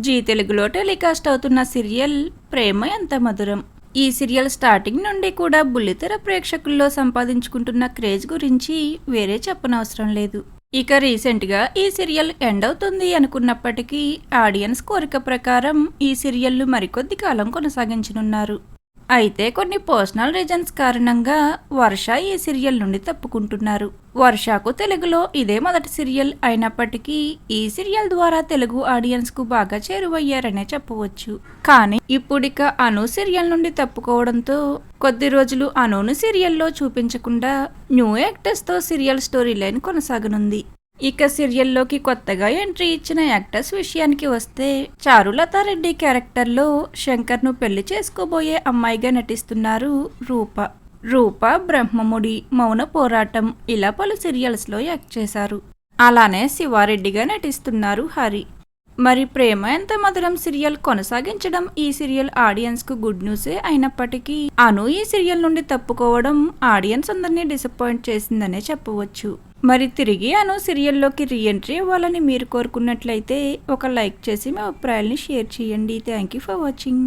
G తెలుగులో telecast అవుతున్న serial ప్రేమ ఎంత మధురం. ఈ సీరియల్ స్టార్టింగ్ నుండి కూడా బుల్లితెర ప్రేక్షకుల్లో సంపాదించుకుంటున్న క్రేజ్ గురించి వేరే చెప్పనవసరం లేదు. ఇక రీసెంట్గా ఈ సీరియల్ ఎండ్ అవుతుంది అనుకున్నప్పటికీ ఆడియన్స్ కోరిక ప్రకారం ఈ సీరియల్ను మరికొద్ది కాలం కొనసాగించనున్నారు. అయితే కొన్ని పర్సనల్ రీజన్స్ కారణంగా వర్ష ఈ సీరియల్ నుండి తప్పుకుంటున్నారు. వర్షకు తెలుగులో ఇదే మొదటి సీరియల్ అయినప్పటికీ ఈ సీరియల్ ద్వారా తెలుగు ఆడియన్స్ కు బాగా చేరువయ్యారనే చెప్పవచ్చు. కానీ ఇప్పుడిక అను సీరియల్ నుండి తప్పుకోవడంతో కొద్ది రోజులు అనును సీరియల్లో చూపించకుండా న్యూ యాక్టర్స్ తో సీరియల్ స్టోరీ లైన్ కొనసాగనుంది. ఇక సీరియల్లోకి కొత్తగా ఎంట్రీ ఇచ్చిన యాక్టర్స్ విషయానికి వస్తే చారులతారెడ్డి క్యారెక్టర్లో శంకర్ను పెళ్లి చేసుకోబోయే అమ్మాయిగా నటిస్తున్నారు రూప బ్రహ్మముడి, మౌన పోరాటం ఇలా పలు సీరియల్స్లో యాక్ట్ చేశారు. అలానే శివారెడ్డిగా నటిస్తున్నారు హరి. మరి ప్రేమ ఎంత మధురం సీరియల్ కొనసాగించడం ఈ సీరియల్ ఆడియన్స్ కు గుడ్ న్యూసే అయినప్పటికీ అను ఈ సీరియల్ నుండి తప్పుకోవడం ఆడియన్స్ అందరినీ డిసప్పాయింట్ చేసిందనే చెప్పవచ్చు. మరి తిరిగి అను సీరియల్లోకి రీఎంట్రీ అవ్వాలని మీరు కోరుకున్నట్లయితే ఒక లైక్ చేసి మీ అభిప్రాయాల్ని షేర్ చేయండి. Thank you for watching.